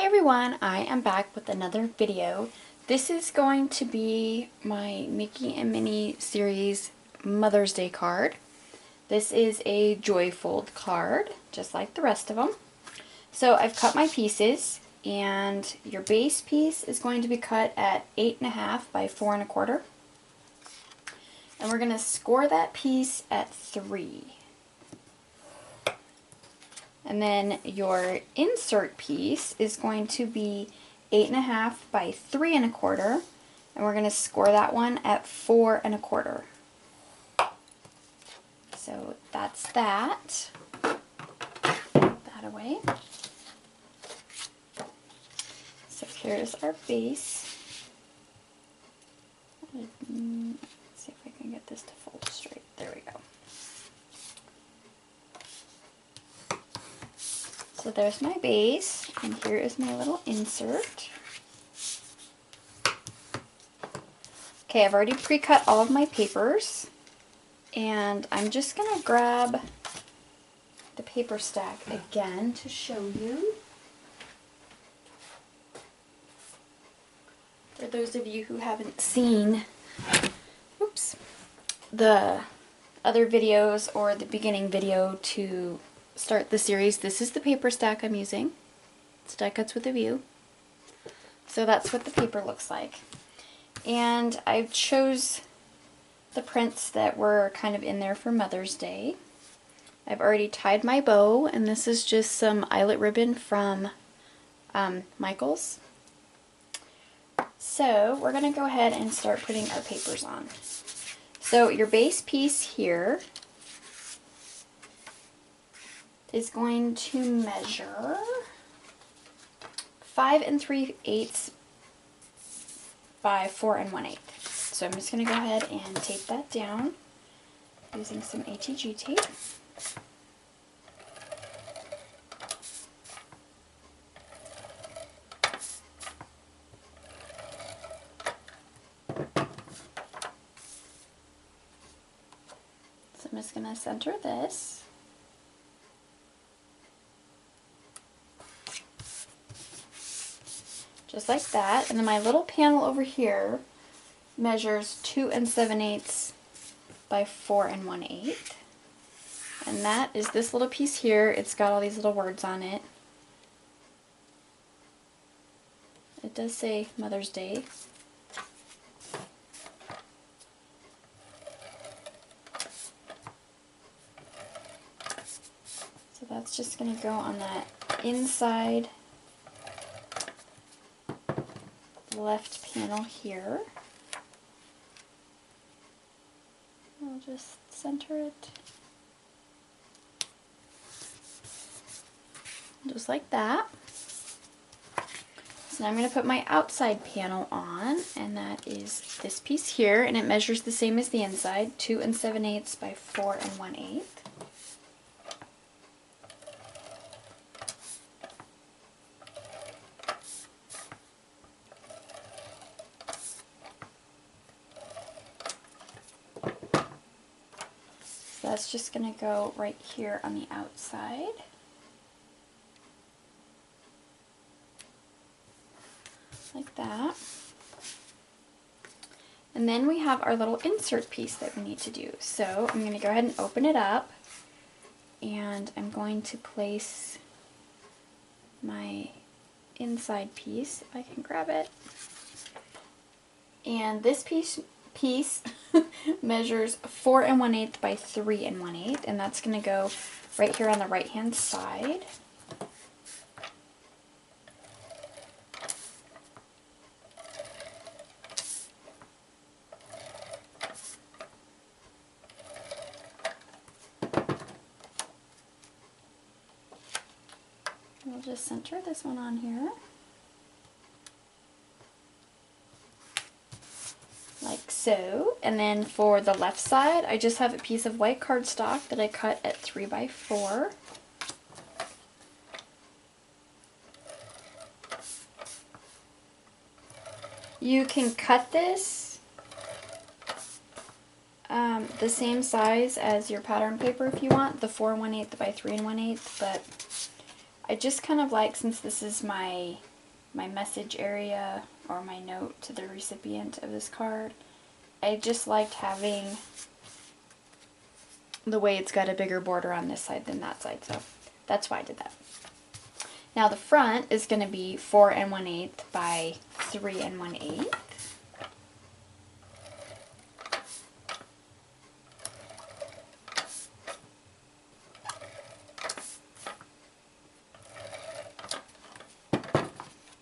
everyone, I am back with another video. This is going to be my Mickey and Minnie series Mother's Day card. This is a joy fold card, just like the rest of them. So I've cut my pieces, and your base piece is going to be cut at 8.5 by 4 1/4. And we're going to score that piece at 3. And then your insert piece is going to be 8.5 by 3 1/4, and we're going to score that one at 4 1/4. So that's that. Put that away. So here's our base. Let's see if I can get this to fold straight. There we go. So there's my base, and here is my little insert. Okay, I've already pre-cut all of my papers, and I'm just going to grab the paper stack again to show you. For those of you who haven't seen, the other videos or the beginning video to start the series, this is the paper stack I'm using. Stack Cuts with a View. So that's what the paper looks like. And I chose the prints that were kind of in there for Mother's Day. I've already tied my bow, and this is just some eyelet ribbon from Michael's. So we're going to go ahead and start putting our papers on. So your base piece here is going to measure 5 3/8 by 4 1/8. So I'm just going to go ahead and tape that down using some ATG tape. So I'm just going to center this. Just like that. And then my little panel over here measures 2 7/8 by 4 1/8. And that is this little piece here. It's got all these little words on it. It does say Mother's Day. So that's just going to go on that inside left panel here. I'll just center it just like that. So now I'm going to put my outside panel on, and that is this piece here, and it measures the same as the inside, 2 7/8 by 4 1/8. That's just going to go right here on the outside. Like that. And then we have our little insert piece that we need to do. So I'm going to go ahead and open it up, and I'm going to place my inside piece, if I can grab it. And this piece measures 4 1/8 by 3 1/8, and that's going to go right here on the right hand side. We'll just center this one on here. Like so. And then for the left side, I just have a piece of white cardstock that I cut at 3 by 4. You can cut this the same size as your pattern paper if you want, the 4 1/8 by 3 1/8, but I just kind of like, since this is my my message area or my note to the recipient of this card. I just liked having the way it's got a bigger border on this side than that side, so that's why I did that. Now the front is going to be 4 1/8 by 3 1/8.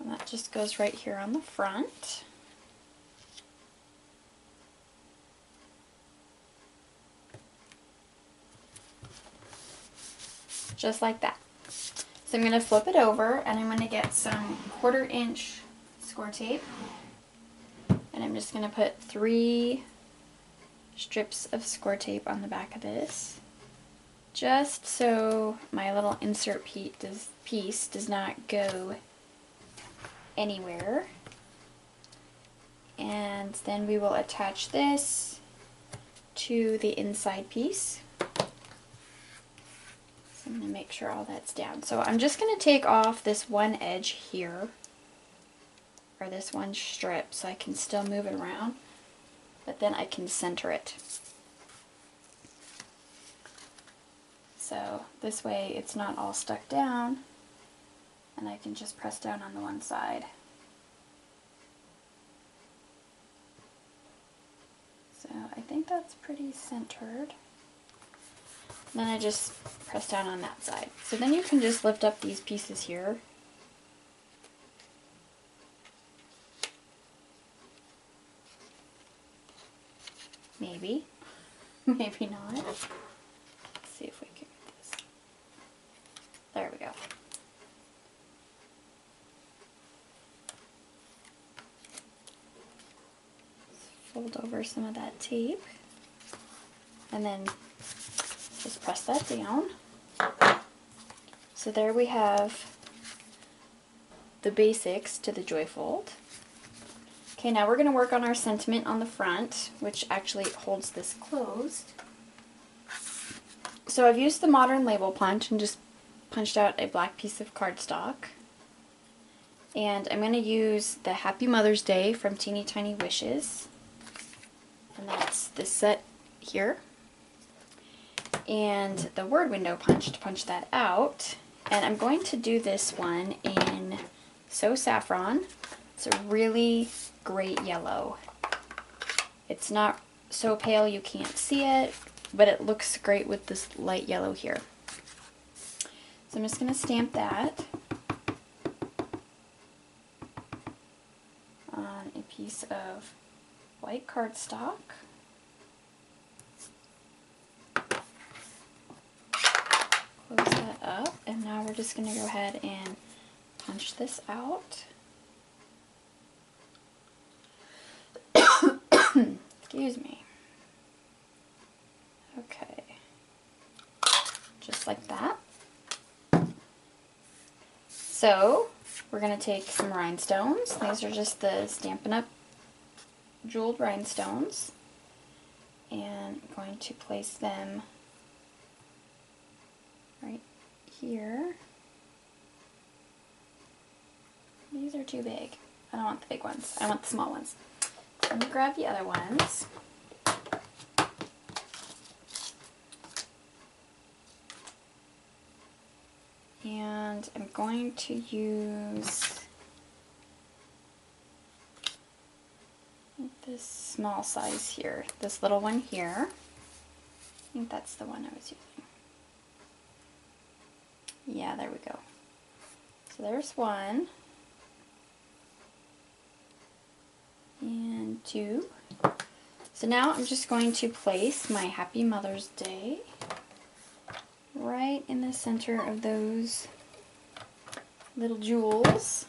And that just goes right here on the front. Just like that. So I'm going to flip it over and I'm going to get some 1/4 inch score tape. And I'm just going to put 3 strips of score tape on the back of this. Just so my little insert piece does not go anywhere. And then we will attach this to the inside piece. I'm going to make sure all that's down. So I'm just going to take off this one edge here, or this one strip, so I can still move it around, but then I can center it. So this way it's not all stuck down, and I can just press down on the one side. So I think that's pretty centered. Then I just press down on that side. So then you can just lift up these pieces here. Maybe. Maybe not. Let's see if we can get this. There we go. Fold over some of that tape. And then just press that down. So there we have the basics to the Joyfold. Okay, now we're going to work on our sentiment on the front, which actually holds this closed. So I've used the modern label punch and just punched out a black piece of cardstock. And I'm going to use the Happy Mother's Day from Teeny Tiny Wishes. And that's this set here. And the word window punch to punch that out. And I'm going to do this one in So Saffron. It's a really great yellow. It's not so pale you can't see it, but it looks great with this light yellow here. So I'm just going to stamp that on a piece of white cardstock. Close that up, and now we're just going to go ahead and punch this out. Excuse me. Okay. Just like that. So, we're going to take some rhinestones. These are just the Stampin' Up! Jeweled rhinestones. And I'm going to place them right here. These are too big. I don't want the big ones. I want the small ones. So I'm going to grab the other ones. And I'm going to use this small size here. This little one here. I think that's the one I was using. Yeah, there we go. So there's one. And 2. So now I'm just going to place my Happy Mother's Day right in the center of those little jewels.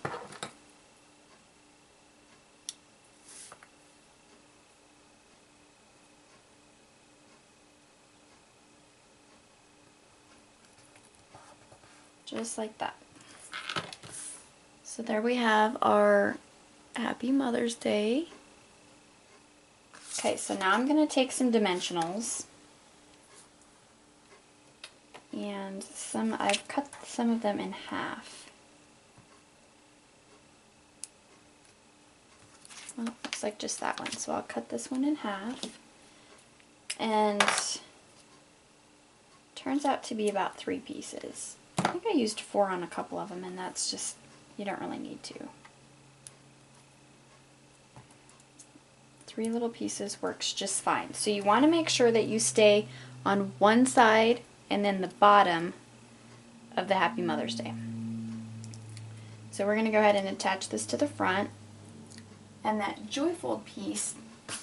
Just like that. So there we have our Happy Mother's Day. Okay, so now I'm going to take some dimensionals, and I've cut some of them in half. looks like just that one. So I'll cut this one in half. And turns out to be about 3 pieces. I think I used 4 on a couple of them, and that's just, you don't really need to. 3 little pieces works just fine. So you want to make sure that you stay on one side and then the bottom of the Happy Mother's Day. So we're going to go ahead and attach this to the front, and that joyfold piece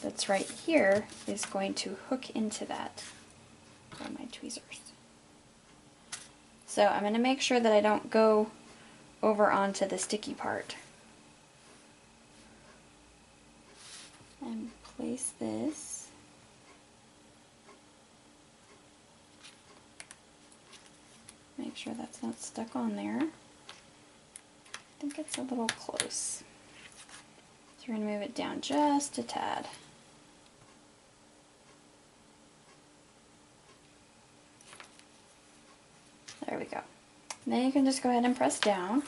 that's right here is going to hook into that on my tweezers. So I'm going to make sure that I don't go over onto the sticky part. And place this. Make sure that's not stuck on there. I think it's a little close. So we're going to move it down just a tad. There we go. Then you can just go ahead and press down,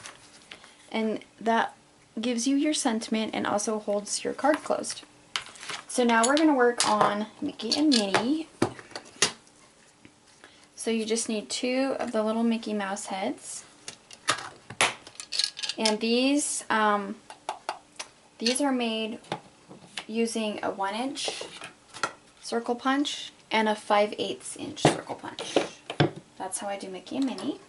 and that gives you your sentiment and also holds your card closed. So now we're going to work on Mickey and Minnie. So you just need 2 of the little Mickey Mouse heads. And these are made using a 1-inch circle punch and a 5/8 inch circle punch. That's how I do Mickey and Minnie.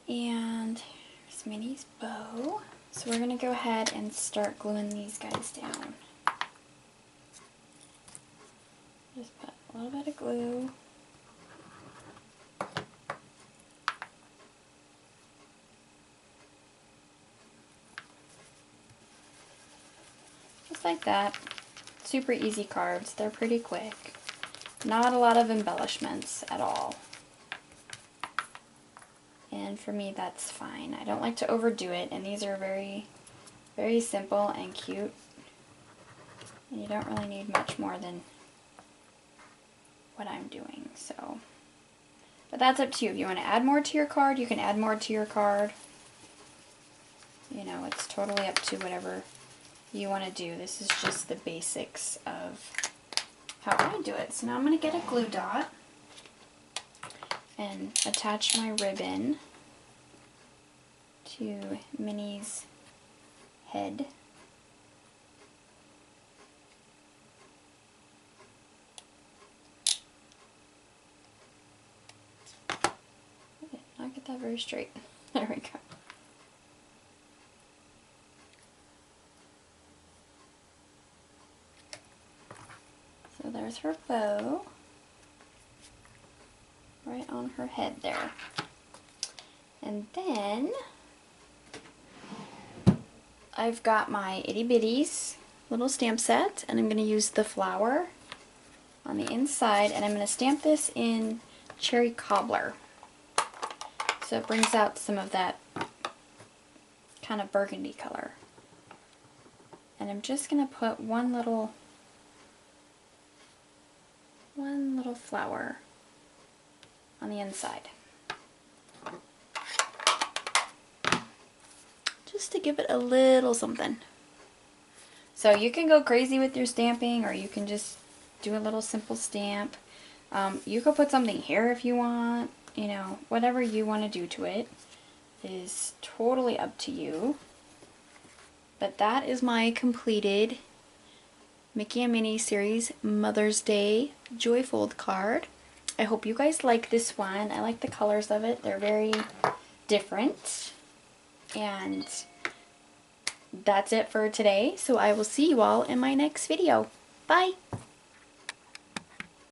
And here's Minnie's bow. So we're going to go ahead and start gluing these guys down. Just put a little bit of glue. Just like that. Super easy cards. They're pretty quick. Not a lot of embellishments at all. And for me, that's fine. I don't like to overdo it, and these are very, very simple and cute. And you don't really need much more than what I'm doing, so. But that's up to you. If you want to add more to your card, you can add more to your card. You know, it's totally up to whatever you want to do. This is just the basics of how I do it. So now I'm going to get a glue dot and attach my ribbon to Minnie's head. I did not get that very straight. There we go. So there's her bow. Right on her head there. And then I've got my itty bitties little stamp set, and I'm going to use the flower on the inside, and I'm going to stamp this in cherry cobbler. So it brings out some of that kind of burgundy color. And I'm just going to put one little flower on the inside, just to give it a little something. So you can go crazy with your stamping, or you can just do a little simple stamp. You could put something here if you want, you know, whatever you want to do to it is totally up to you. But that is my completed Mickey and Minnie series Mother's Day Joyfold card. I hope you guys like this one. I like the colors of it. They're very different. And that's it for today. So I will see you all in my next video. Bye!